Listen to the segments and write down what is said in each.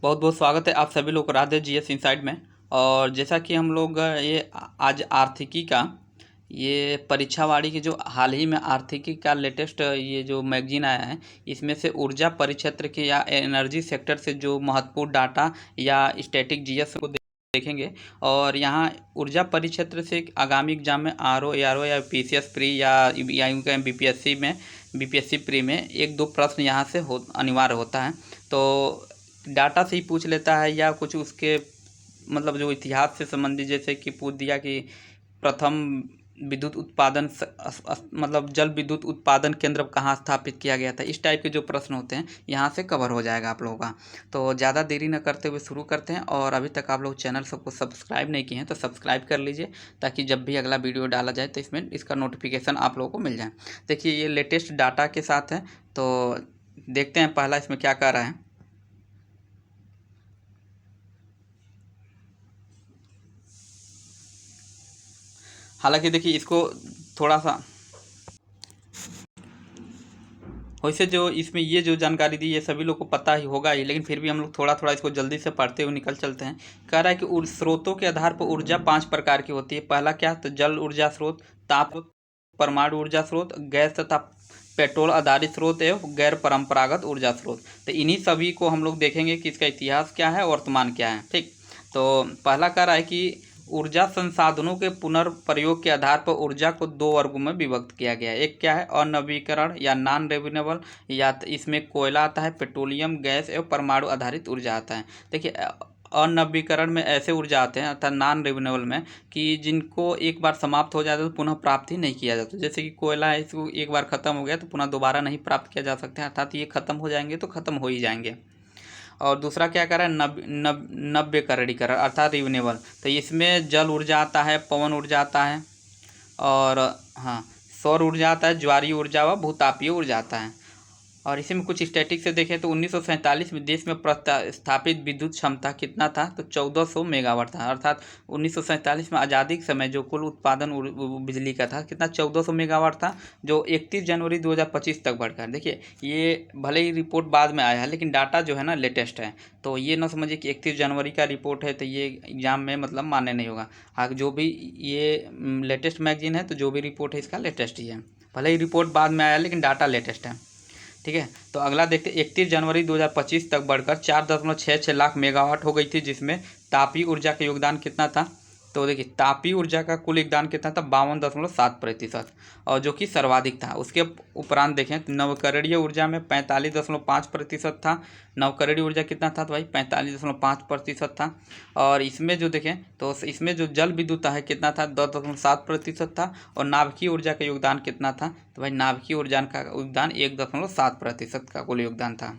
बहुत बहुत स्वागत है आप सभी लोग राधे जीएस इनसाइड में। और जैसा कि हम लोग आज आर्थिकी का ये परीक्षावाड़ी की जो हाल ही में आर्थिकी का लेटेस्ट ये जो मैगजीन आया है, इसमें से ऊर्जा परिक्षेत्र के या एनर्जी सेक्टर से जो महत्वपूर्ण डाटा या स्टैटिक जीएस को देखेंगे। और यहाँ ऊर्जा परिक्षेत्र से आगामी एग्जाम में आरओ एआरओ या पीसीएस प्री या यूँ कहें बीपीएससी में बीपीएससी प्री में एक दो प्रश्न यहाँ से अनिवार्य होता है। तो डाटा से ही पूछ लेता है या कुछ उसके मतलब जो इतिहास से संबंधित, जैसे कि पूछ दिया कि प्रथम विद्युत उत्पादन मतलब जल विद्युत उत्पादन केंद्र कहाँ स्थापित किया गया था। इस टाइप के जो प्रश्न होते हैं यहाँ से कवर हो जाएगा आप लोगों का। तो ज़्यादा देरी न करते हुए शुरू करते हैं। और अभी तक आप लोग चैनल सबको सब्सक्राइब नहीं किए हैं तो सब्सक्राइब कर लीजिए, ताकि जब भी अगला वीडियो डाला जाए तो इसमें इसका नोटिफिकेशन आप लोगों को मिल जाए। देखिए ये लेटेस्ट डाटा के साथ है, तो देखते हैं पहला इसमें क्या कह रहा है। हालांकि देखिए इसको थोड़ा सा वैसे जो इसमें ये जो जानकारी दी ये सभी लोग को पता ही होगा ही, लेकिन फिर भी हम लोग थोड़ा थोड़ा इसको जल्दी से पढ़ते हुए निकल चलते हैं। कह रहा है कि स्रोतों के आधार पर ऊर्जा 5 प्रकार की होती है। पहला क्या, तो जल ऊर्जा स्रोत, ताप स्रोत, परमाणु ऊर्जा स्रोत, गैस तथा पेट्रोल आधारित स्रोत एवं गैर परंपरागत ऊर्जा स्रोत। तो इन्हीं सभी को हम लोग देखेंगे कि इसका इतिहास क्या है, वर्तमान क्या है। ठीक, तो पहला कह रहा है कि ऊर्जा संसाधनों के पुनर्प्रयोग के आधार पर ऊर्जा को दो वर्गों में विभक्त किया गया है। एक क्या है, अनवीकरण या नॉन रिन्यूएबल, या इसमें कोयला आता है, पेट्रोलियम गैस एवं परमाणु आधारित ऊर्जा आता है। देखिए अनवीकरण में ऐसे ऊर्जा आते हैं अर्थात नॉन रिन्यूएबल में कि जिनको एक बार समाप्त हो जाता है तो पुनः प्राप्त ही नहीं किया जाता। जैसे कि कोयला है, इसको एक बार ख़त्म हो गया तो पुनः दोबारा नहीं प्राप्त किया जा सकता है, अर्थात ये ख़त्म हो जाएंगे तो ख़त्म हो ही जाएंगे। और दूसरा क्या कर रहा है, नव्यकरणीकरण अर्थात रिन्यूएबल। तो इसमें जल ऊर्जा आता है, पवन ऊर्जा आता है, और हाँ सौर ऊर्जा आता है, ज्वारीय ऊर्जा व भूतापीय ऊर्जा आता है। और इसी में कुछ स्टैटिक से देखें तो 1947 में देश में स्थापित विद्युत क्षमता कितना था, तो 1400 मेगावाट था। अर्थात 1947 में आज़ादी के समय जो कुल उत्पादन बिजली का था कितना, 1400 मेगावाट था, जो 31 जनवरी 2025 तक बढ़कर। देखिए ये भले ही रिपोर्ट बाद में आया है, लेकिन डाटा जो है ना लेटेस्ट है। तो ये ना समझिए कि 31 जनवरी का रिपोर्ट है तो ये एग्जाम में मतलब मान्य नहीं होगा। हाँ जो भी ये लेटेस्ट मैगजीन है तो जो भी रिपोर्ट है इसका लेटेस्ट ही है, भले ही रिपोर्ट बाद में आया लेकिन डाटा लेटेस्ट है। ठीक है, तो अगला देखते 31 जनवरी 2025 तक बढ़कर 4.66 लाख मेगावाट हो गई थी, जिसमें तापीय ऊर्जा का योगदान कितना था, तो देखिए तापीय ऊर्जा का कुल योगदान कितना था, 52.7%, और जो कि सर्वाधिक था। उसके उपरांत देखें तो नवकरणीय ऊर्जा में 45.5% था। नवकरणीय ऊर्जा कितना था, तो भाई 45.5% था। और इसमें जो देखें तो इसमें जो जल विद्युत है कितना था, 10.7% था। और नाभिकीय ऊर्जा का योगदान कितना था, तो भाई नाभिकीय ऊर्जा का योगदान 1.7% का कुल योगदान था।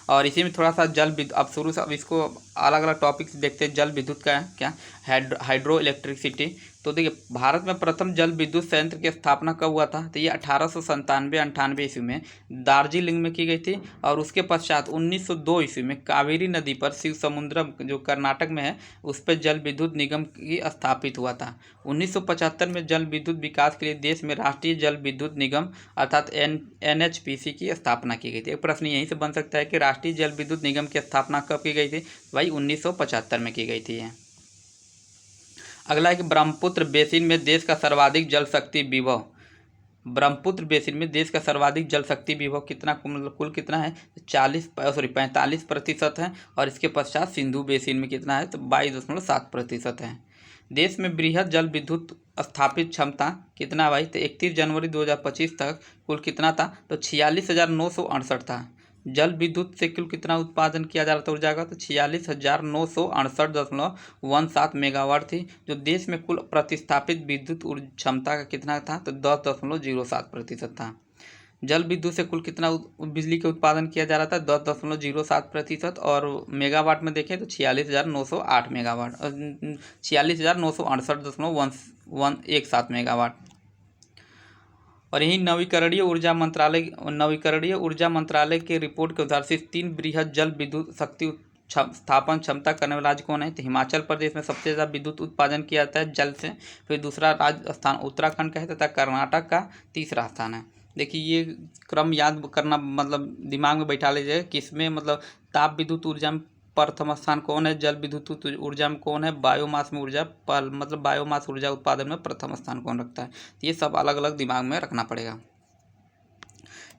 और इसी में थोड़ा सा जल विद्युत, अब शुरू से अब इसको अलग अलग टॉपिक्स देखते हैं। जल विद्युत का क्या, हाइड्रो इलेक्ट्रिसिटी। तो देखिए भारत में प्रथम जल विद्युत संयंत्र की स्थापना कब हुआ था, तो ये 1897-98 ईस्वी में दार्जिलिंग में की गई थी। और उसके पश्चात 1902 ईस्वी में कावेरी नदी पर शिव समुद्रम जो कर्नाटक में है उस पर जल विद्युत निगम की स्थापित हुआ था। 1975 में जल विद्युत विकास के लिए देश में राष्ट्रीय जल विद्युत निगम अर्थात NHPC की स्थापना की गई थी। एक प्रश्न यहीं से बन सकता है कि राष्ट्रीय जल विद्युत निगम की स्थापना कब की गई थी, भाई 1975 में की गई थी। अगला है कि ब्रह्मपुत्र बेसिन में देश का सर्वाधिक जल शक्ति विभव। ब्रह्मपुत्र बेसिन में देश का सर्वाधिक जल शक्ति विभव कितना, मतलब कुल कितना है, 45% है। और इसके पश्चात सिंधु बेसिन में कितना है, तो 22.7% है। देश में बृहद जल विद्युत स्थापित क्षमता कितना भाई, तो 31 जनवरी 2025 तक कुल कितना था, तो 46,968 था। जल विद्युत से कुल कितना उत्पादन किया जा रहा था ऊर्जा का, तो 46,968.17 मेगावाट थी। जो देश में कुल प्रतिस्थापित विद्युत क्षमता का कितना था, तो 10.07% था। जल विद्युत से कुल कितना बिजली का उत्पादन किया जा रहा था, 10.07%। और मेगावाट में देखें तो 46,908 मेगावाट, 46,968.117 मेगावाट। और यही नवीकरणीय ऊर्जा मंत्रालय के रिपोर्ट के अनुसार सिर्फ 3 बृहद जल विद्युत शक्ति स्थापन क्षमता करने वाला राज्य कौन है, तो हिमाचल प्रदेश में सबसे ज़्यादा विद्युत उत्पादन किया जाता है जल से। फिर दूसरा राजस्थान उत्तराखंड का है तथा कर्नाटक का तीसरा स्थान है। देखिए ये क्रम याद करना मतलब दिमाग में बैठा लीजिए कि इसमें मतलब ताप विद्युत ऊर्जा में प्रथम स्थान कौन है जल विद्युत ऊर्जा में, कौन है बायोमास में ऊर्जा मतलब बायोमास ऊर्जा उत्पादन में प्रथम स्थान कौन रखता है। तो ये सब अलग अलग दिमाग में रखना पड़ेगा।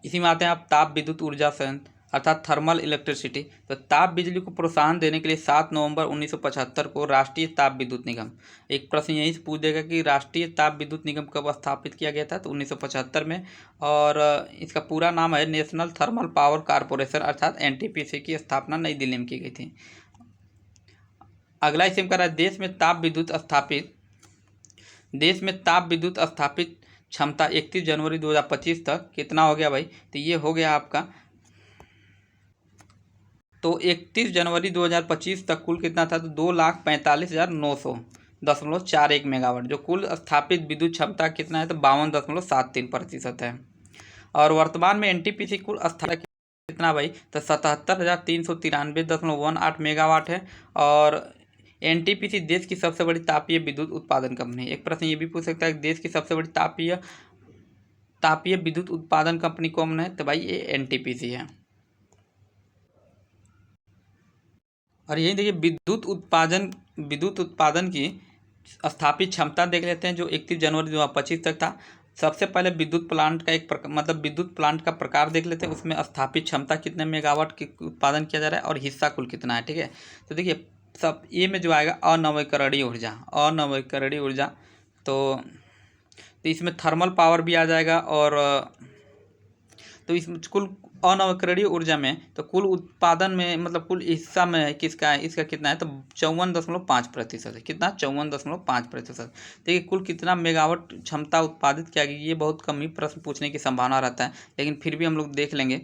इसी में आते हैं आप ताप विद्युत ऊर्जा संयंत्र अर्थात थर्मल इलेक्ट्रिसिटी। तो ताप बिजली को प्रोत्साहन देने के लिए 7 नवंबर 1975 को राष्ट्रीय ताप विद्युत निगम, एक प्रश्न यहीं से पूछ देगा कि राष्ट्रीय ताप विद्युत निगम कब स्थापित किया गया था, तो 1975 में। और इसका पूरा नाम है नेशनल थर्मल पावर कॉरपोरेशन अर्थात एनटीपीसी की स्थापना नई दिल्ली में की गई थी। अगला इसे कह रहा है देश में ताप विद्युत स्थापित क्षमता 31 जनवरी 2025 तक कितना हो गया भाई, तो ये हो गया आपका, तो 31 जनवरी 2025 तक कुल कितना था, तो 2,45,900.41 मेगावाट। जो कुल स्थापित विद्युत क्षमता कितना है, तो 52.73% है। और वर्तमान में एनटीपीसी कुल स्थापित कितना भाई, तो 77,393.18 मेगावाट है। और एनटीपीसी देश की सबसे बड़ी तापीय विद्युत उत्पादन कंपनी। एक प्रश्न ये भी पूछ सकता है देश की सबसे बड़ी तापीय विद्युत उत्पादन कंपनी कौन है, तो भाई ये एनटीपीसी है। और यही देखिए विद्युत उत्पादन की स्थापित क्षमता देख लेते हैं जो 31 जनवरी 2025 तक था। सबसे पहले विद्युत प्लांट का विद्युत प्लांट का प्रकार देख लेते हैं, उसमें स्थापित क्षमता कितने मेगावाट की उत्पादन किया जा रहा है और हिस्सा कुल कितना है। ठीक है, तो देखिए सब ए में जो आएगा अनवीकरणीय ऊर्जा, तो इसमें थर्मल पावर भी आ जाएगा। और तो इसमें कुल अनवीकरणीय ऊर्जा में तो कुल उत्पादन में मतलब कुल हिस्सा में किसका है, इसका कितना है, तो 54.5% है। कितना, 54.5%। देखिए कुल कितना मेगावाट क्षमता उत्पादित किया गया, ये बहुत कम ही प्रश्न पूछने की संभावना रहता है, लेकिन फिर भी हम लोग देख लेंगे।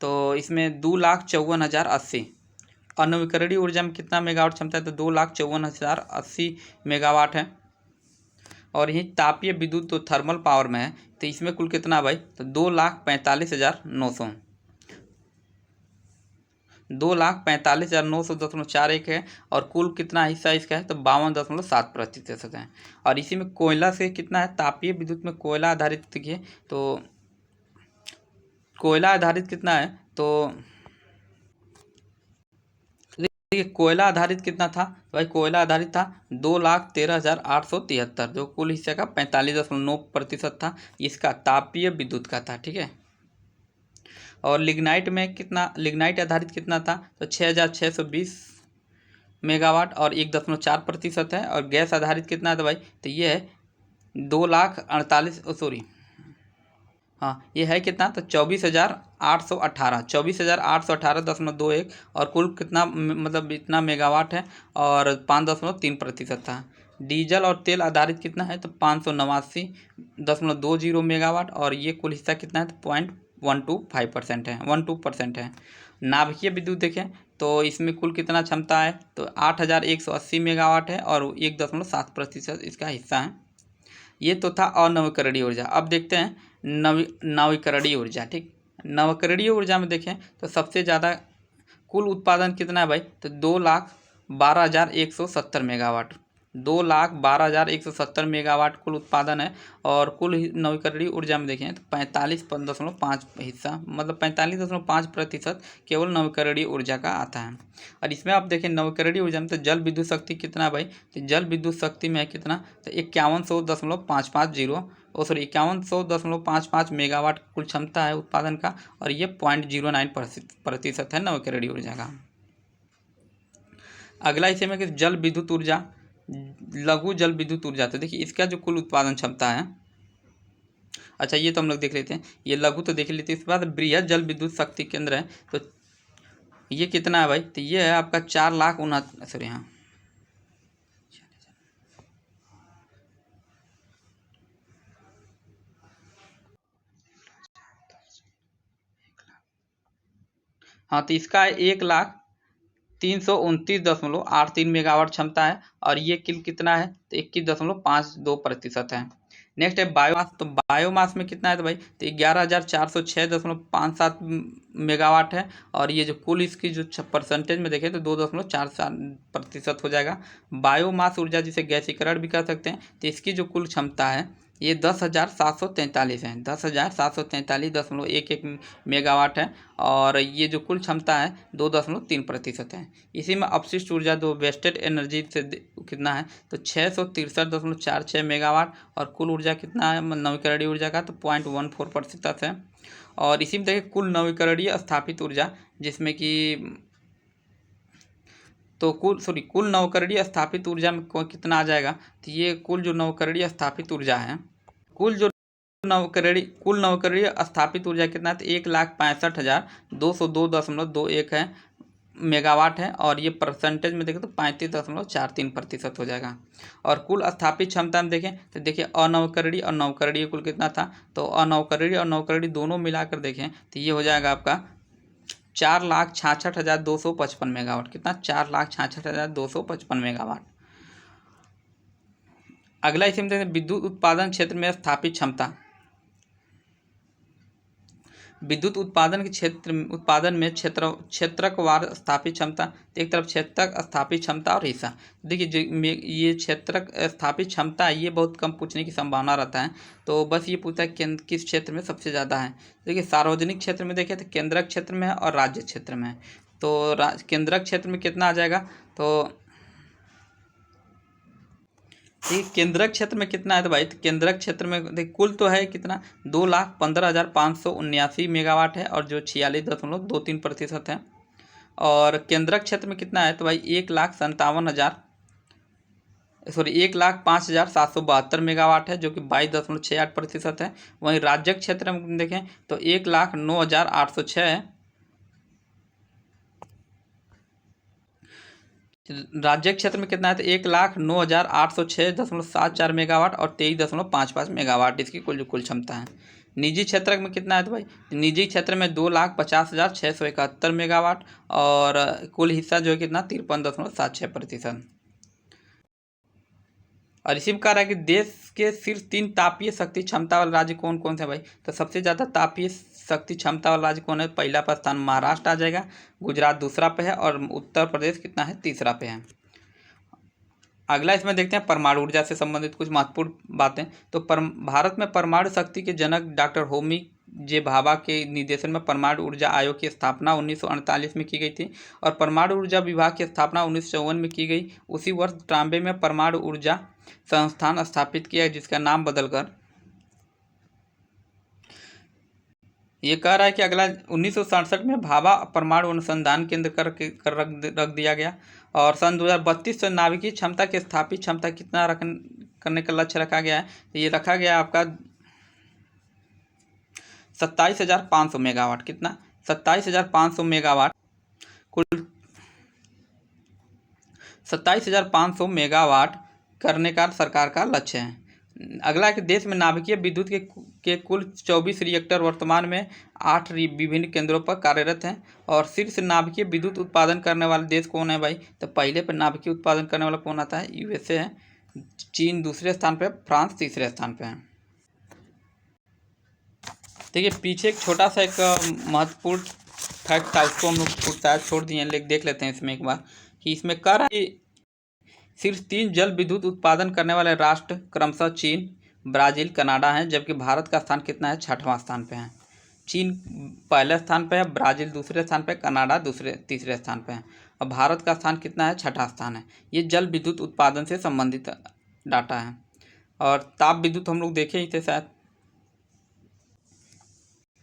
तो इसमें 2,54,080 अनवीकरणीय ऊर्जा में कितना मेगावाट क्षमता है, तो 2,54,080 मेगावाट है। और यही तापीय विद्युत तो थर्मल पावर में है, तो इसमें कुल कितना भाई, तो 2,45,900 2,45,900.41 है। और कुल कितना हिस्सा इसका है, तो 52.7% है। और इसी में कोयला से कितना है, तापीय विद्युत में कोयला आधारित देखिए, तो कोयला आधारित कितना है, तो कोयला आधारित कितना था, तो भाई कोयला आधारित था 2,13,873, जो कुल हिस्से का 45.9% था, इसका तापीय विद्युत का था। ठीक है, और लिग्नाइट आधारित कितना था, तो 6,620 मेगावाट और 1.4% है। और गैस आधारित कितना है, तो भाई तो ये है 2,48,000 हाँ ये है कितना, तो 24,818.21 और कुल कितना मतलब इतना मेगावाट है और 5.3% था। डीजल और तेल आधारित कितना है, तो 589.20 मेगावाट और ये कुल हिस्सा कितना है, तो 0.12% है। नाभिकीय विद्युत देखें तो इसमें कुल कितना क्षमता है, तो 8,180 मेगावाट है और 1.7% इसका हिस्सा है। ये तो था अनवीकरणीय ऊर्जा। अब देखते हैं नवीकरणीय ऊर्जा। ठीक, नवीकरणीय ऊर्जा में देखें तो सबसे ज़्यादा कुल उत्पादन कितना है भाई, तो 2,12,170 मेगावाट 2,12,170 मेगावाट कुल उत्पादन है। और कुल नवीकरणीय ऊर्जा में देखें तो 45.5 हिस्सा मतलब 45.5% केवल नवीकरणीय ऊर्जा का आता है। और इसमें आप देखें नवीकरणीय ऊर्जा में तो जल विद्युत शक्ति कितना है भाई, तो जल विद्युत शक्ति में है कितना, तो 5100.55 मेगावाट कुल क्षमता है उत्पादन का और ये 0.09% है नवीकरणीय ऊर्जा का। अगला इसे में कि जल विद्युत ऊर्जा, लघु जल विद्युत ऊर्जा, तो देखिए इसका जो कुल उत्पादन क्षमता है, अच्छा ये तो हम लोग देख लेते हैं, ये लघु तो देख लेते हैं। इसके बाद बृहद जल विद्युत शक्ति केंद्र है, तो ये कितना है भाई, तो ये है आपका 4,69,000 सॉरी हाँ तो इसका है 1,329.83 मेगावाट क्षमता है और ये किल कितना है, तो 21.52% है। नेक्स्ट है बायोमास, तो बायोमास में कितना है, तो भाई तो 11,406.57 मेगावाट है और ये जो कुल इसकी जो परसेंटेज में देखें तो 2.44% हो जाएगा। बायोमास ऊर्जा जिसे गैसीकरण भी कर सकते हैं, तो इसकी जो कुल क्षमता है ये 10,743 है, 10,743.11 मेगावाट है। और ये जो कुल क्षमता है 2.3% है। इसी में अपशिष्ट ऊर्जा जो वेस्टेड एनर्जी से कितना है तो 663.46 मेगावाट। और कुल ऊर्जा कितना है नवीकरणीय ऊर्जा का तो 0.14% है। और इसी में देखिए कुल नवीकरणीय स्थापित ऊर्जा जिसमें कि तो कुल नवकरणीय स्थापित ऊर्जा में कितना आ जाएगा तो ये कुल जो नवकरणीय स्थापित ऊर्जा है कुल नवकरणीय स्थापित ऊर्जा कितना है तो 1,65,202.21 है मेगावाट है। और ये परसेंटेज में देखें तो 35.43% हो जाएगा। और कुल स्थापित क्षमता में देखें तो देखिए अनवकरणीय और नवकरणीय कुल कितना था तो अनवकरणीय और नवकरणीय दोनों मिलाकर देखें तो ये हो जाएगा आपका 4,66,255 मेगावाट। कितना 4,66,255 मेगावाट। अगला इसी में देखते हैं विद्युत उत्पादन क्षेत्र में स्थापित क्षमता। विद्युत उत्पादन में क्षेत्रकवार स्थापित क्षमता। एक तरफ क्षेत्रक स्थापित क्षमता और हिस्सा। देखिए ये क्षेत्रक स्थापित क्षमता ये बहुत कम पूछने की संभावना रहता है, तो बस ये पूछता है किस क्षेत्र में सबसे ज़्यादा है। देखिए सार्वजनिक क्षेत्र में देखें तो केंद्रक क्षेत्र में है और राज्य क्षेत्र में है। तो केंद्रक क्षेत्र में कितना आ जाएगा तो ठीक केंद्रक क्षेत्र में कितना है तो भाई तो केंद्रक क्षेत्र में देख कुल तो है कितना 2,15,579 मेगावाट है और जो 46.23% है। और केंद्रक क्षेत्र में कितना है तो भाई 1,05,772 मेगावाट है जो कि 22.68% है। वहीं राज्य क्षेत्र में देखें तो 1,09,806 है। राज्य क्षेत्र में कितना है तो 1,09,806.74 मेगावाट और 23.55 मेगावाट इसकी कुल क्षमता है। निजी क्षेत्र में कितना है तो भाई निजी क्षेत्र में 2,50,671 मेगावाट और कुल हिस्सा जो है कितना 53.76%। और इसी प्रकार है कि देश के शीर्ष 3 तापीय शक्ति क्षमता वाले राज्य कौन कौन से भाई तो सबसे ज़्यादा तापीय शक्ति क्षमता वाला राज्य कौन है पहला पर स्थान महाराष्ट्र आ जाएगा, गुजरात दूसरा पे है और उत्तर प्रदेश कितना है तीसरा पे है। अगला इसमें देखते हैं परमाणु ऊर्जा से संबंधित कुछ महत्वपूर्ण बातें। तो भारत में परमाणु शक्ति के जनक डॉक्टर होमी जे भाभा के निर्देशन में परमाणु ऊर्जा आयोग की स्थापना 1948 में की गई थी और परमाणु ऊर्जा विभाग की स्थापना 1954 में की गई। उसी वर्ष 93 में परमाणु ऊर्जा संस्थान स्थापित किया जिसका नाम बदलकर ये कह रहा है कि अगला 1967 में भाभा परमाणु अनुसंधान केंद्र कर रख दिया गया। और सन 2032 से नाभिकीय क्षमता के स्थापित क्षमता कितना करने का लक्ष्य रखा गया है तो ये रखा गया आपका 27,500 मेगावाट। कितना 27,500 मेगावाट कुल 27,500 मेगावाट करने का सरकार का लक्ष्य है। अगला कि देश में नाभिकीय विद्युत के कुल 24 रिएक्टर वर्तमान में 8 विभिन्न केंद्रों पर कार्यरत हैं। और शीर्ष नाभिकीय विद्युत उत्पादन करने वाले देश कौन है भाई तो पहले पर नाभिकीय उत्पादन करने वाला कौन आता है यूएसए है, चीन दूसरे स्थान पर, फ्रांस तीसरे स्थान पर है। देखिए पीछे एक छोटा सा एक महत्वपूर्ण फैक्ट था उसको हम लोग शायद छोड़ दिए, लेकिन देख लेते हैं इसमें एक बार कि इसमें कह रहा है सिर्फ 3 जल विद्युत उत्पादन करने वाले राष्ट्र क्रमशः चीन, ब्राज़ील, कनाडा हैं, जबकि भारत का स्थान कितना है 6वां स्थान पे है। चीन पहले स्थान पे है, ब्राज़ील दूसरे स्थान पे, कनाडा तीसरे स्थान पे है और भारत का स्थान कितना है 6वां स्थान है। ये जल विद्युत उत्पादन से संबंधित डाटा है। और ताप विद्युत हम लोग देखे ही थे शायद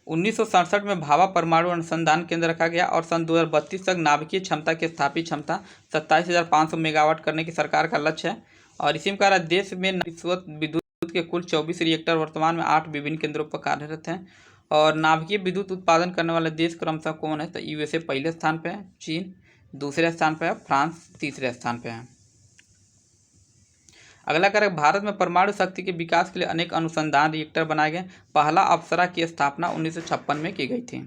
1967 में भाभा परमाणु अनुसंधान केंद्र रखा गया और सन 2032 तक नाभिकीय क्षमता की स्थापित क्षमता 27,500 मेगावाट करने की सरकार का लक्ष्य है। और इसी प्रकार देश में विद्युत के कुल 24 रिएक्टर वर्तमान में 8 विभिन्न केंद्रों पर कार्यरत हैं। और नाभिकीय विद्युत उत्पादन करने वाले देश क्रमशः कौन है तो यूएसए पहले स्थान पर है, चीन दूसरे स्थान पर है, फ्रांस तीसरे स्थान पर है। अगला कार्य भारत में परमाणु शक्ति के विकास के लिए अनेक अनुसंधान रिएक्टर बनाए गए। पहला अप्सरा की स्थापना 1956 में की गई थी।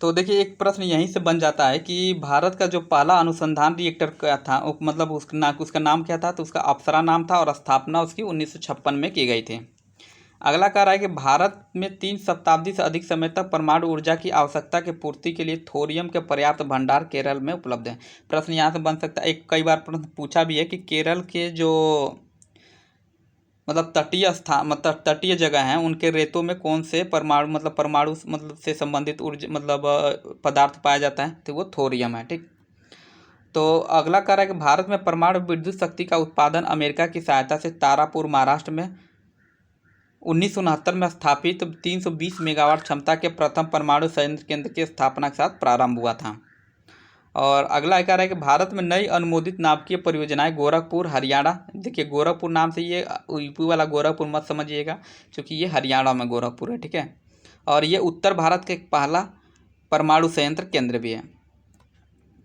तो देखिए एक प्रश्न यहीं से बन जाता है कि भारत का जो पहला अनुसंधान रिएक्टर क्या था मतलब उसका नाम क्या था तो उसका अप्सरा नाम था और स्थापना उसकी 1956 में की गई थी। अगला कह रहा है कि भारत में 3 शताब्दी से अधिक समय तक परमाणु ऊर्जा की आवश्यकता की पूर्ति के लिए थोरियम के पर्याप्त भंडार केरल में उपलब्ध है। प्रश्न यहाँ से बन सकता है, एक कई बार प्रश्न पूछा भी है कि केरल के जो मतलब तटीय स्थान मतलब तटीय जगह हैं उनके रेतों में कौन से परमाणु मतलब से संबंधित ऊर्जा मतलब पदार्थ पाया जाता है, तो वो थोरियम है। ठीक। तो अगला कह रहा है कि भारत में परमाणु विद्युत शक्ति का उत्पादन अमेरिका की सहायता से तारापुर महाराष्ट्र में 1969 में स्थापित 320 मेगावाट क्षमता के प्रथम परमाणु संयंत्र केंद्र की स्थापना के साथ प्रारंभ हुआ था। और अगला कह रहा है कि भारत में नई अनुमोदित नाभिकीय परियोजनाएं गोरखपुर हरियाणा। देखिए गोरखपुर नाम से ये यूपी वाला गोरखपुर मत समझिएगा, क्योंकि ये हरियाणा में गोरखपुर है। ठीक है। और ये उत्तर भारत का एक पहला परमाणु संयंत्र केंद्र भी है।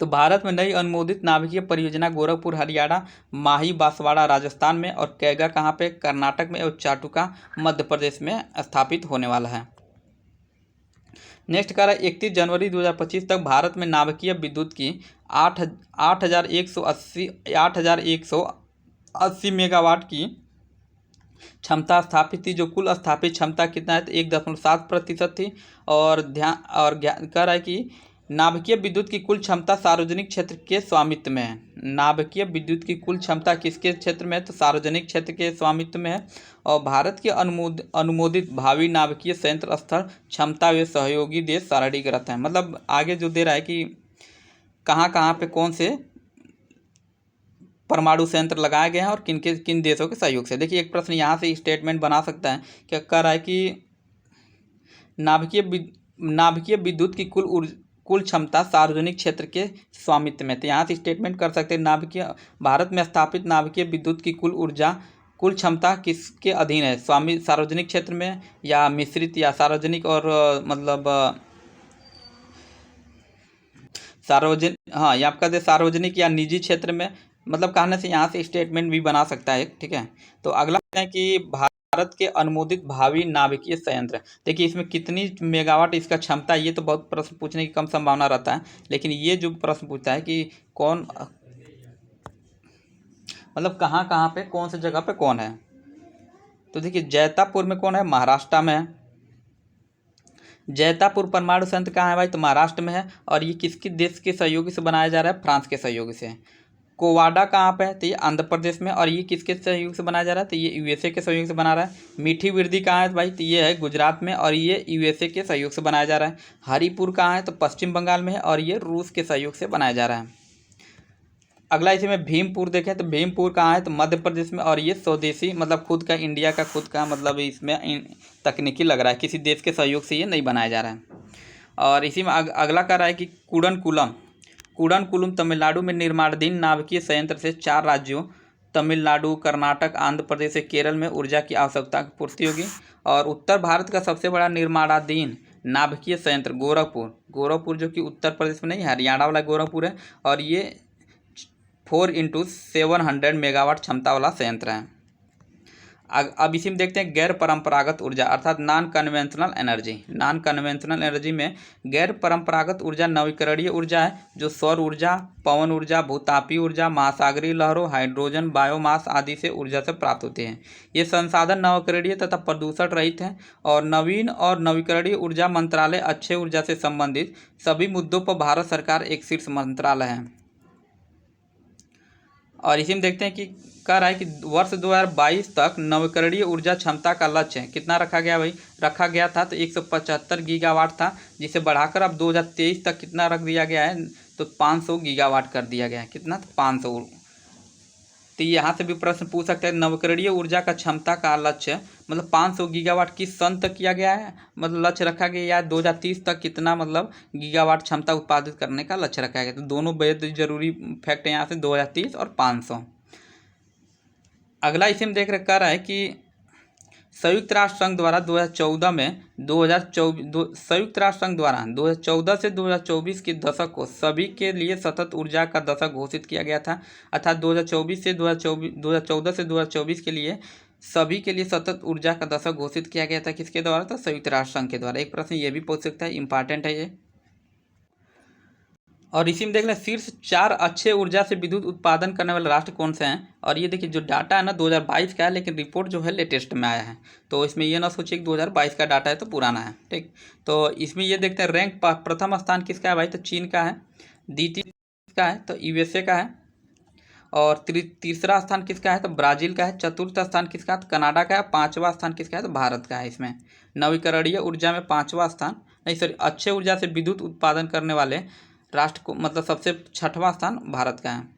तो भारत में नई अनुमोदित नाभिकीय परियोजना गोरखपुर हरियाणा, माही बांसवाड़ा राजस्थान में और कैगा कहाँ पे, कर्नाटक में, और चाटुका मध्य प्रदेश में स्थापित होने वाला है। नेक्स्ट कह रहा है 31 जनवरी 2025 तक भारत में नाभिकीय विद्युत की 8,180 मेगावाट की क्षमता स्थापित थी, जो कुल स्थापित क्षमता कितना है तो 1.7% थी। और कह रहा है कि नाभिकीय विद्युत की कुल क्षमता सार्वजनिक क्षेत्र के स्वामित्व में है। नाभिकीय विद्युत की कुल क्षमता किसके क्षेत्र में है तो सार्वजनिक क्षेत्र के स्वामित्व में है। और भारत के अनुमोदित भावी नाभिकीय संयंत्र स्थल क्षमता वे सहयोगी देश सारणीकृत हैं। मतलब आगे जो दे रहा है कि कहाँ कहाँ पे कौन से परमाणु संयंत्र लगाए गए हैं और किन देशों के सहयोग से। देखिए एक प्रश्न यहाँ से स्टेटमेंट बना सकता है, क्या कह रहा है कि नाभिकीय विद्युत की कुल क्षमता सार्वजनिक क्षेत्र के स्वामित्व में। तो यहाँ से स्टेटमेंट कर सकते हैं भारत में स्थापित नाभिकीय विद्युत की कुल क्षमता किसके अधीन है, सार्वजनिक क्षेत्र में या मिश्रित या सार्वजनिक और मतलब या आप कहते सार्वजनिक या निजी क्षेत्र में, मतलब कहने से यहाँ से स्टेटमेंट भी बना सकता है। ठीक है। तो अगला है कि भारत के अनुमोदित भावी नाभिकीय संयंत्र। देखिए इसमें कितनी मेगावाट इसका क्षमता है, ये तो बहुत प्रश्न पूछने की कम संभावना रहता है, लेकिन ये जो प्रश्न पूछता है कि कौन मतलब कहाँ कहाँ पे कौन सी जगह पे कौन है, तो देखिए जैतापुर में कौन है, महाराष्ट्र में है। जैतापुर परमाणु संयंत्र कहाँ है भाई, तो महाराष्ट्र में है। और ये किसके देश के सहयोगी से बनाया जा रहा है, फ्रांस के सहयोगी से। कोवाडा कहाँ पे है, तो ये आंध्र प्रदेश में। और ये किसके सहयोग से बनाया जा रहा है, तो ये यूएसए के सहयोग से बना रहा है। मीठी विर्दी कहाँ है भाई, तो ये है गुजरात में और ये यूएसए के सहयोग से बनाया जा रहा है। हरिपुर कहाँ है, तो पश्चिम बंगाल में है और ये रूस के सहयोग से बनाया जा रहा है। अगला इसी में भीमपुर देखें तो भीमपुर कहाँ है, तो मध्य प्रदेश में। और ये स्वदेशी मतलब खुद का इंडिया का खुद का मतलब इसमें तकनीकी लग रहा है, किसी देश के सहयोग से ये नहीं बनाया जा रहा है। और इसी में अगला कह रहा है कि कुडनकुलम तमिलनाडु में निर्माणाधीन नाभिकीय संयंत्र से 4 राज्यों तमिलनाडु, कर्नाटक, आंध्र प्रदेश से केरल में ऊर्जा की आवश्यकता की पूर्ति होगी। और उत्तर भारत का सबसे बड़ा निर्माणाधीन नाभिकीय संयंत्र गोरखपुर जो कि उत्तर प्रदेश में नहीं, हरियाणा वाला गोरखपुर है। और ये 4x700 मेगावाट क्षमता वाला संयंत्र है। अब इसी में देखते हैं गैर परंपरागत ऊर्जा अर्थात नॉन कन्वेंशनल एनर्जी में गैर परंपरागत ऊर्जा नवीकरणीय ऊर्जा है, जो सौर ऊर्जा, पवन ऊर्जा, भूतापीय ऊर्जा, महासागरीय लहरों, हाइड्रोजन, बायोमास आदि से ऊर्जा से प्राप्त होते हैं। ये संसाधन नवीकरणीय तथा प्रदूषण रहित हैं। और नवीन और नवीकरणीय ऊर्जा मंत्रालय अक्षय ऊर्जा से संबंधित सभी मुद्दों पर भारत सरकार एक शीर्ष मंत्रालय है। और इसी में देखते हैं कि कह रहा है कि वर्ष 2022 तक नवीकरणीय ऊर्जा क्षमता का लक्ष्य कितना रखा गया भाई, रखा गया था तो 175 गीगावाट था, जिसे बढ़ाकर अब 2023 तक कितना रख दिया गया है तो 500 गीगावाट कर दिया गया है। कितना, तो 500। तो यहाँ से भी प्रश्न पूछ सकते हैं नवीकरणीय ऊर्जा का क्षमता का लक्ष्य मतलब 500 गीगावाट किस सन तक किया गया है, मतलब लक्ष्य रखा गया या 2030 तक कितना मतलब गीगावाट क्षमता उत्पादित करने का लक्ष्य रखा गया। तो दोनों बेहद जरूरी फैक्ट है यहाँ से 2030 और 500। अगला इसी में देख रखा रहा है कि संयुक्त राष्ट्र संघ द्वारा 2014 से 2024 के दशक को सभी के लिए सतत ऊर्जा का दशक घोषित किया गया था। अर्थात 2014 से 2024 के लिए सभी के लिए सतत ऊर्जा का दशक घोषित किया गया था। किसके द्वारा था, संयुक्त राष्ट्र संघ के द्वारा। एक प्रश्न ये भी पूछ सकता है, इंपॉर्टेंट है ये। और इसी में देख लें शीर्ष 4 अच्छे ऊर्जा से विद्युत उत्पादन करने वाले राष्ट्र कौन से हैं। और ये देखिए जो डाटा है ना 2022 का है, लेकिन रिपोर्ट जो है लेटेस्ट में आया है, तो इसमें ये ना सोचिए कि 2022 का डाटा है तो पुराना है। ठीक, तो इसमें ये देखते हैं रैंक प्रथम स्थान किसका है भाई, तो चीन का है। द्वितीय का है तो यूएसए का है। और तीसरा स्थान किसका है तो ब्राज़ील का है। चतुर्थ स्थान किसका है तो कनाडा का है। पाँचवा स्थान किसका है तो भारत का है। इसमें नवीकरणीय ऊर्जा में पाँचवा स्थान, नहीं सॉरी, अक्षय ऊर्जा से विद्युत उत्पादन करने वाले राष्ट्र को मतलब सबसे छठवां स्थान भारत का है।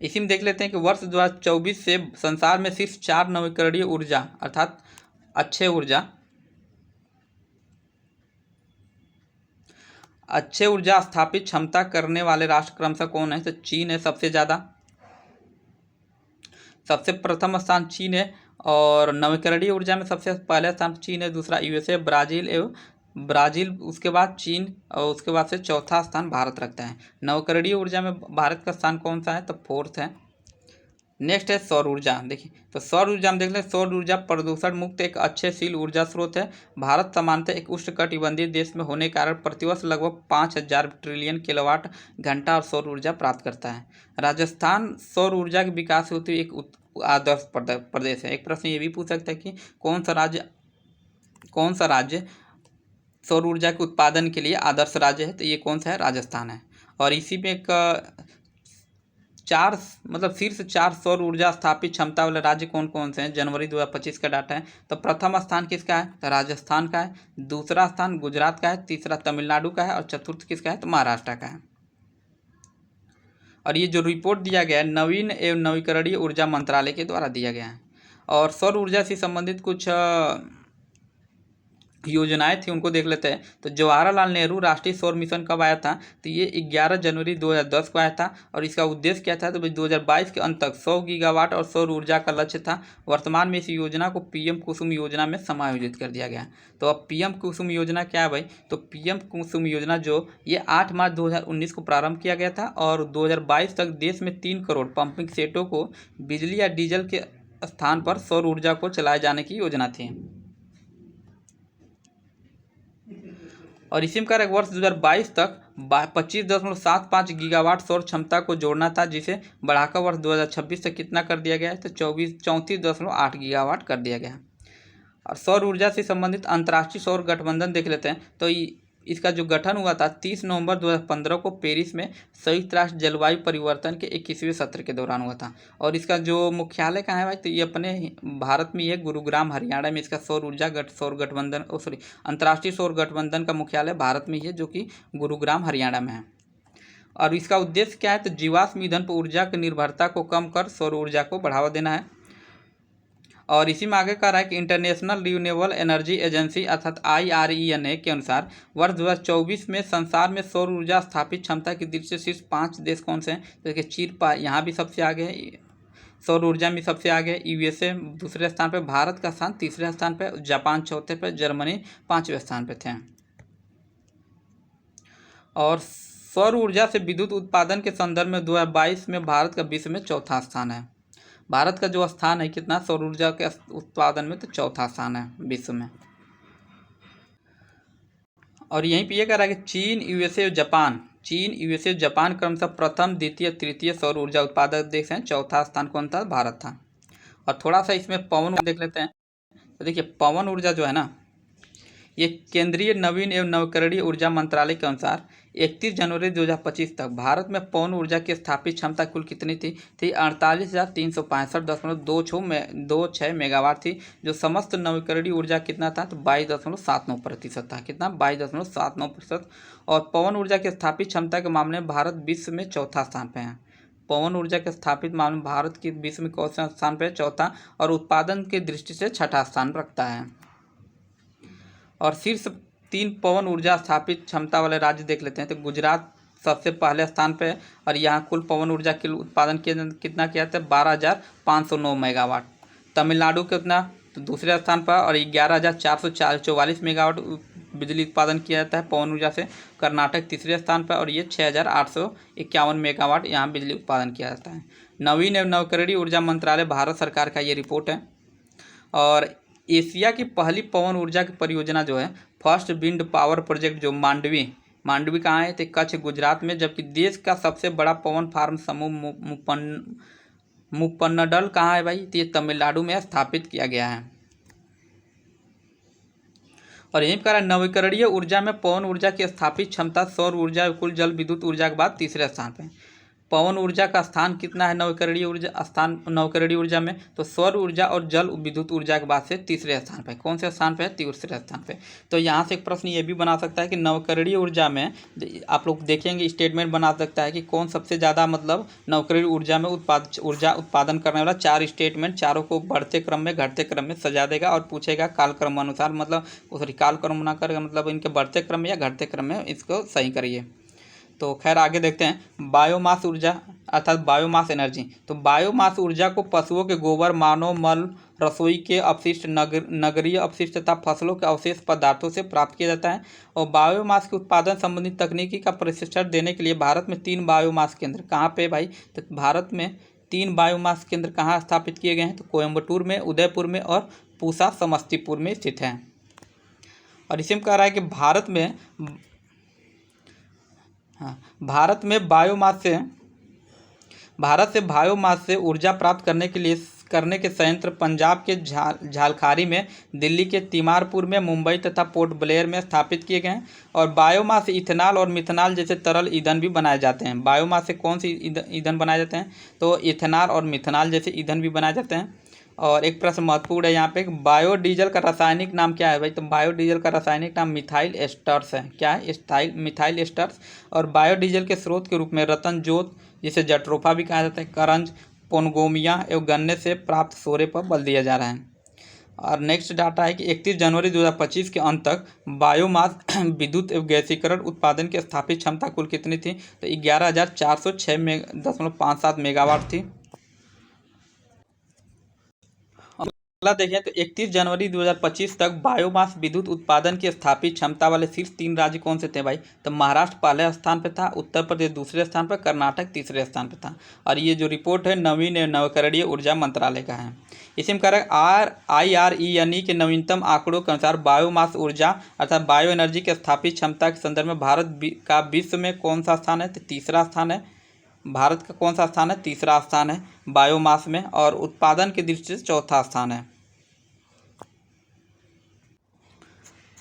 इसी में देख लेते हैं कि वर्ष 2024 से संसार में सिर्फ 4 नवीकरणीय ऊर्जा अर्थात अक्षय ऊर्जा स्थापित क्षमता करने वाले राष्ट्र क्रमशः कौन है तो चीन है सबसे ज़्यादा, सबसे प्रथम स्थान चीन है। और नवीकरणीय ऊर्जा में सबसे पहले स्थान चीन है, दूसरा यूएसए, ब्राज़ील उसके बाद चीन और उसके बाद से चौथा स्थान भारत रखता है। नवीकरणीय ऊर्जा में भारत का स्थान कौन सा है तो फोर्थ है। नेक्स्ट है सौर ऊर्जा। देखिए तो सौर ऊर्जा में देख लें, सौर ऊर्जा प्रदूषण मुक्त एक अक्षयशील ऊर्जा स्रोत है। भारत सामान्यतः एक उष्णकटिबंधीय देश में होने के कारण प्रतिवर्ष लगभग 5000 ट्रिलियन किलोवाट घंटा और सौर ऊर्जा प्राप्त करता है। राजस्थान सौर ऊर्जा के विकास हेतु एक आदर्श प्रदेश है। एक प्रश्न ये भी पूछ सकता है कि कौन सा राज्य सौर ऊर्जा के उत्पादन के लिए आदर्श राज्य है तो ये कौन सा है, राजस्थान है। और इसी में एक शीर्ष 4 सौर ऊर्जा स्थापित क्षमता वाले राज्य कौन कौन से हैं, जनवरी 2025 का डाटा है। तो प्रथम स्थान किसका है तो राजस्थान का है, दूसरा स्थान गुजरात का है, तीसरा तमिलनाडु का है और चतुर्थ किसका है तो महाराष्ट्र का है। और ये जो रिपोर्ट दिया गया है नवीन एवं नवीकरणीय ऊर्जा मंत्रालय के द्वारा दिया गया है। और सौर ऊर्जा से संबंधित कुछ योजनाएं थी उनको देख लेते हैं। तो जवाहरलाल नेहरू राष्ट्रीय सौर मिशन कब आया था तो ये 11 जनवरी 2010 को आया था। और इसका उद्देश्य क्या था तो भाई 2022 के अंत तक 100 गीगावाट और सौर ऊर्जा का लक्ष्य था। वर्तमान में इस योजना को पीएम कुसुम योजना में समायोजित कर दिया गया। तो अब पीएम कुसुम योजना क्या है भाई तो पीएम कुसुम योजना जो ये 8 मार्च 2019 को प्रारंभ किया गया था और 2022 तक देश में 3 करोड़ पंपिंग सेटों को बिजली या डीजल के स्थान पर सौर ऊर्जा को चलाए जाने की योजना थी। और इसी में कार्य वर्ष 2022 तक 25.75 गीगावाट सौर क्षमता को जोड़ना था, जिसे बढ़ाकर वर्ष 2026 तक कितना कर दिया गया है तो 34.8 गीगावाट कर दिया गया। और सौर ऊर्जा से संबंधित अंतर्राष्ट्रीय सौर गठबंधन देख लेते हैं। तो इसका जो गठन हुआ था 30 नवंबर 2015 को पेरिस में संयुक्त राष्ट्र जलवायु परिवर्तन के 21वें सत्र के दौरान हुआ था। और इसका जो मुख्यालय कहाँ है भाई तो ये अपने भारत में ये गुरुग्राम हरियाणा में इसका अंतर्राष्ट्रीय सौर गठबंधन का मुख्यालय भारत में ही है जो कि गुरुग्राम हरियाणा में है। और इसका उद्देश्य क्या है तो जीवाश्म ईंधन पर ऊर्जा की निर्भरता को कम कर सौर ऊर्जा को बढ़ावा देना है। और इसी में आगे कह रहा है कि इंटरनेशनल रिन्यूएबल एनर्जी एजेंसी अर्थात IRENA के अनुसार वर्ष 2024 में संसार में सौर ऊर्जा स्थापित क्षमता की दृष्टि से शीर्ष 5 देश कौन से हैं तो देखिए चीन यहाँ भी सबसे आगे है, सौर ऊर्जा में सबसे आगे है, USA दूसरे स्थान पर, भारत का स्थान तीसरे स्थान पर, जापान चौथे पर, जर्मनी 5वें स्थान पर थे। और सौर ऊर्जा से विद्युत उत्पादन के संदर्भ में 2022 में भारत का विश्व में चौथा स्थान है। भारत का जो स्थान है कितना सौर ऊर्जा के उत्पादन में तो चौथा स्थान है विश्व में। और यहीं पे ये कह रहा है कि चीन, यूएसए, जापान क्रमशः प्रथम, द्वितीय, तृतीय सौर ऊर्जा उत्पादक देश हैं। चौथा स्थान कौन था भारत था। और थोड़ा सा इसमें पवन देख लेते हैं। तो देखिए पवन ऊर्जा जो है ना ये केंद्रीय नवीन एवं नवीकरणीय ऊर्जा मंत्रालय के अनुसार 31 जनवरी 2025 तक भारत में पवन ऊर्जा की स्थापित क्षमता कुल कितनी थी 48,365.26 मेगावाट थी, जो समस्त नवीकरणीय ऊर्जा कितना था तो 22.79% था। कितना 22.79%। और पवन ऊर्जा की स्थापित क्षमता के मामले में भारत विश्व में चौथा स्थान पे है। पवन ऊर्जा के स्थापित मामले में भारत की विश्व में कौन सा स्थान पे चौथा, और उत्पादन की दृष्टि से छठा स्थान रखता है। और शीर्ष 3 पवन ऊर्जा स्थापित क्षमता वाले राज्य देख लेते हैं। तो गुजरात सबसे पहले स्थान पे है और यहाँ कुल पवन ऊर्जा के उत्पादन कितना किया था 12,509 मेगावाट। तमिलनाडु कितना तो दूसरे स्थान पर और 11,444 मेगावाट बिजली उत्पादन किया जाता है पवन ऊर्जा से। कर्नाटक तीसरे स्थान पर और ये 6,851 मेगावाट यहाँ बिजली उत्पादन किया जाता है। नवीन एवं नवीकरणीय ऊर्जा मंत्रालय भारत सरकार का ये रिपोर्ट है। और एशिया की पहली पवन ऊर्जा की परियोजना जो है फर्स्ट विंड पावर प्रोजेक्ट जो मांडवी कहाँ है तो कच्छ गुजरात में, जबकि देश का सबसे बड़ा पवन फार्म समूह मुप्पन्नडल कहाँ है भाई तो ये तमिलनाडु में स्थापित किया गया है। और यही कारण नवीकरणीय ऊर्जा में पवन ऊर्जा की स्थापित क्षमता सौर ऊर्जा कुल जल विद्युत ऊर्जा के बाद तीसरे स्थान पे। पवन ऊर्जा का स्थान कितना है नवीकरणीय ऊर्जा स्थान नवीकरणीय ऊर्जा में, तो सौर ऊर्जा और जल विद्युत ऊर्जा के बाद से तीसरे स्थान पे। कौन से स्थान पे है? तीसरे स्थान पे। तो यहाँ से एक प्रश्न ये भी बना सकता है कि नवीकरणीय ऊर्जा में आप लोग देखेंगे स्टेटमेंट बना सकता है कि कौन सबसे ज़्यादा मतलब नवीकरणीय ऊर्जा में ऊर्जा उत्पादन करने वाला। चार स्टेटमेंट, चारों को बढ़ते क्रम में घटते क्रम में सजा देगा और पूछेगा कालक्रम अनुसार, मतलब सॉरी कालक्रम ना कर मतलब इनके बढ़ते क्रम में या घटते क्रम में, इसको सही करिए। तो खैर आगे देखते हैं बायोमास ऊर्जा अर्थात बायोमास एनर्जी। तो बायोमास ऊर्जा को पशुओं के गोबर, मानव मल, रसोई के अपशिष्ट, नगरीय अपशिष्ट तथा फसलों के अवशेष पदार्थों से प्राप्त किया जाता है। और बायोमास के उत्पादन संबंधी तकनीकी का प्रशिक्षण देने के लिए भारत में 3 बायोमास केंद्र कहाँ पे भाई? तो भारत में 3 बायोमास केंद्र कहाँ स्थापित किए गए हैं? तो कोयम्बटूर में, उदयपुर में और पूसा समस्तीपुर में स्थित हैं। और इसी में कह रहा है कि भारत से बायोमास से ऊर्जा प्राप्त करने के संयंत्र पंजाब के झालखारी में, दिल्ली के तिमारपुर में, मुंबई तथा पोर्ट ब्लेयर में स्थापित किए गए हैं। और बायोमास से इथेनॉल और मिथेनॉल जैसे तरल ईंधन भी बनाए जाते हैं। बायोमास से कौन सी ईंधन बनाए जाते हैं? तो इथेनॉल और मिथेनॉल जैसे ईंधन भी बनाए जाते हैं। और एक प्रश्न महत्वपूर्ण है यहाँ पे, बायोडीजल का रासायनिक नाम क्या है भाई? तो बायोडीजल का रासायनिक नाम मिथाइल एस्टर्स है। क्या है? Methyl asters. और बायोडीजल के स्रोत के रूप में रतन जोत, जिसे जट्रोफा भी कहा जाता है, करंज, पोनगोमिया एवं गन्ने से प्राप्त सोरे पर बल दिया जा रहा है। और नेक्स्ट डाटा है कि 31 जनवरी 2025 के अंत तक बायोमास विद्युत एवं गैसीकरण उत्पादन की स्थापित क्षमता कुल कितनी थी? तो 11,406.57 मेगावाट थी। अगला देखें तो 31 जनवरी 2025 तक बायोमास विद्युत उत्पादन की स्थापित क्षमता वाले शीर्ष 3 राज्य कौन से थे भाई? तो महाराष्ट्र पहले स्थान पर था, उत्तर प्रदेश दूसरे स्थान पर, कर्नाटक तीसरे स्थान पर था। और ये जो रिपोर्ट है नवीन एवं नवीकरणीय ऊर्जा मंत्रालय का है। इसी में कह रहा है IRE यानी कि नवीनतम आंकड़ों के अनुसार बायोमास ऊर्जा अर्थात बायो एनर्जी की स्थापित क्षमता के संदर्भ में भारत का विश्व में कौन सा स्थान है? तो तीसरा स्थान है। भारत का कौन सा स्थान है? तीसरा स्थान है बायोमास में। और उत्पादन की दृष्टि से चौथा स्थान है।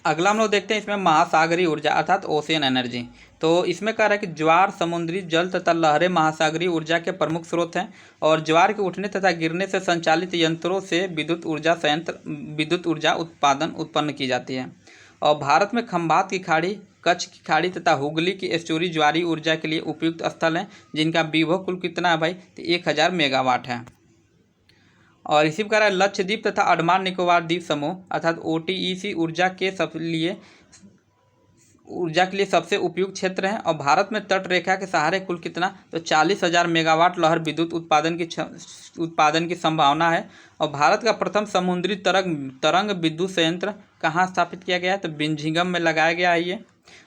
अगला हम लोग देखते हैं इसमें महासागरीय ऊर्जा अर्थात ओशियन एनर्जी। तो इसमें कह रहा है कि ज्वार, समुद्री जल तथा लहरें महासागरीय ऊर्जा के प्रमुख स्रोत हैं। और ज्वार के उठने तथा गिरने से संचालित यंत्रों से विद्युत ऊर्जा उत्पन्न की जाती है। और भारत में खंभात की खाड़ी, कच्छ की खाड़ी तथा हुगली की एस्चुरी ज्वारीय ऊर्जा के लिए उपयुक्त स्थल हैं, जिनका विभव कुल कितना है भाई? तो 1000 मेगावाट है। और इसी प्रकार लक्षद्वीप तथा अंडमान निकोबार द्वीप समूह अर्थात OTEC ऊर्जा के लिए सबसे उपयुक्त क्षेत्र हैं। और भारत में तट रेखा के सहारे कुल कितना? तो 40,000 मेगावाट लहर विद्युत उत्पादन की संभावना है। और भारत का प्रथम समुद्री तरंग विद्युत संयंत्र कहाँ स्थापित किया गया है? तो बिंझिगम में लगाया गया है। ये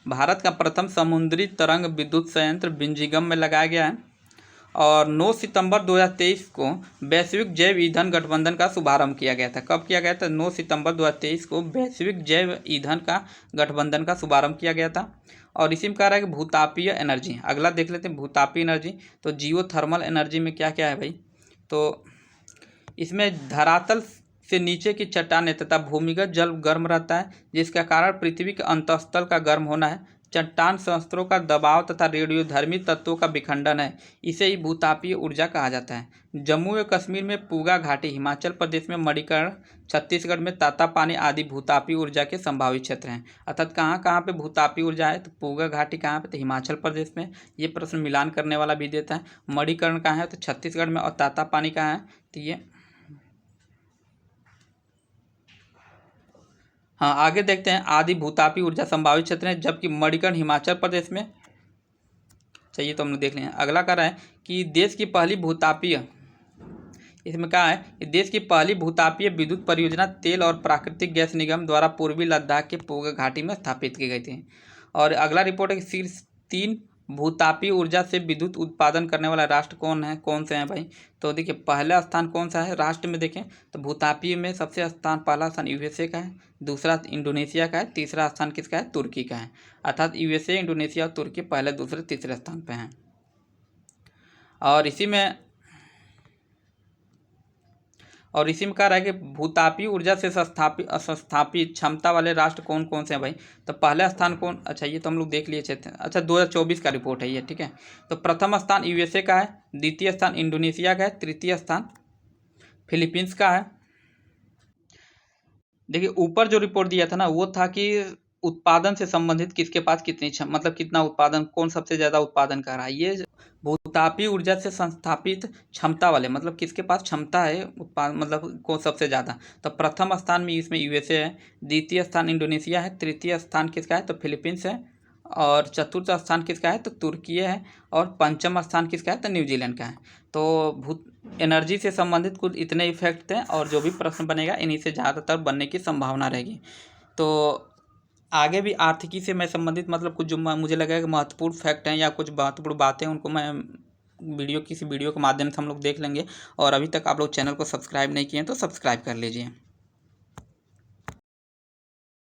भारत का प्रथम समुद्री तरंग विद्युत संयंत्र बिंझिगम में लगाया गया है। और 9 सितंबर 2023 को वैश्विक जैव ईंधन गठबंधन का शुभारंभ किया गया था। कब किया गया था? 9 सितंबर 2023 को वैश्विक जैव ईंधन का गठबंधन का शुभारंभ किया गया था। और इसी में कह रहा है कि भूतापीय एनर्जी। अगला देख लेते हैं भूतापीय एनर्जी। तो जियोथर्मल एनर्जी में क्या क्या है भाई? तो इसमें धरातल से नीचे की चट्टानें तथा भूमिगत जल गर्म रहता है, जिसका कारण पृथ्वी के अंतःस्थल का गर्म होना है। चट्टान संस्तरों का दबाव तथा रेडियोधर्मी तत्वों का विखंडन है। इसे ही भूतापीय ऊर्जा कहा जाता है। जम्मू व कश्मीर में पूगा घाटी, हिमाचल प्रदेश में मणिकर्ण, छत्तीसगढ़ में तातापानी आदि भूतापीय ऊर्जा के संभावित क्षेत्र हैं। अर्थात कहाँ कहाँ पे भूतापीय ऊर्जा है? तो पूगा घाटी कहाँ पे? तो हिमाचल प्रदेश में। ये प्रश्न मिलान करने वाला भी देता है। मणिकर्ण कहाँ है? तो छत्तीसगढ़ में। और तातापानी कहाँ है? तो ये हाँ आगे देखते हैं आदि भूतापीय ऊर्जा संभावित क्षेत्र है, जबकि मणिकर्ण हिमाचल प्रदेश में। चाहिए तो हम लोग देख लें। अगला कह रहा है कि देश की पहली भूतापीय, इसमें कहा है कि देश की पहली भूतापीय विद्युत परियोजना तेल और प्राकृतिक गैस निगम द्वारा पूर्वी लद्दाख के पूगा घाटी में स्थापित की गई थी। और अगला रिपोर्ट है कि शीर्ष 3 भूतापीय ऊर्जा से विद्युत उत्पादन करने वाला राष्ट्र कौन से हैं भाई? तो देखिए पहला स्थान कौन सा है राष्ट्र में? देखें तो भूतापीय में सबसे पहला स्थान USA का है, दूसरा इंडोनेशिया का है, तीसरा स्थान किसका है? तुर्की का है। अर्थात USA, इंडोनेशिया और तुर्की पहले, दूसरे, तीसरे स्थान पर हैं। और इसी में और इसी में कह रहा है कि भूतापीय ऊर्जा से संस्थापित क्षमता वाले राष्ट्र कौन कौन से हैं भाई। तो पहला स्थान कौन, अच्छा ये तो हम लोग देख लिए थे। अच्छा 2024 का रिपोर्ट है ये, ठीक है। तो प्रथम स्थान यूएसए का है, द्वितीय स्थान इंडोनेशिया का है, तृतीय स्थान फिलीपींस का है। देखिए ऊपर जो रिपोर्ट दिया था ना वो था कि उत्पादन से संबंधित किसके पास कितनी मतलब कितना उत्पादन, कौन सबसे ज़्यादा उत्पादन कर रहा है। ये भूतापीय ऊर्जा से संस्थापित क्षमता वाले मतलब किसके पास क्षमता है उत्पादन, मतलब कौन सबसे ज़्यादा। तो प्रथम स्थान में इसमें यूएसए है, द्वितीय स्थान इंडोनेशिया है, तृतीय स्थान किसका है तो फिलीपींस है, और चतुर्थ स्थान किसका है तो तुर्की है, और पंचम स्थान किसका है तो न्यूजीलैंड का है। तो भूत एनर्जी से संबंधित कुछ इतने इफेक्ट थे, और जो भी प्रश्न बनेगा इन्हीं से ज़्यादातर बनने की संभावना रहेगी। तो आगे भी आर्थिकी से मैं संबंधित मतलब कुछ जो मुझे लगेगा कि महत्वपूर्ण फैक्ट हैं या कुछ महत्वपूर्ण बातें, उनको मैं किसी वीडियो के माध्यम से हम लोग देख लेंगे। और अभी तक आप लोग चैनल को सब्सक्राइब नहीं किए हैं तो सब्सक्राइब कर लीजिए।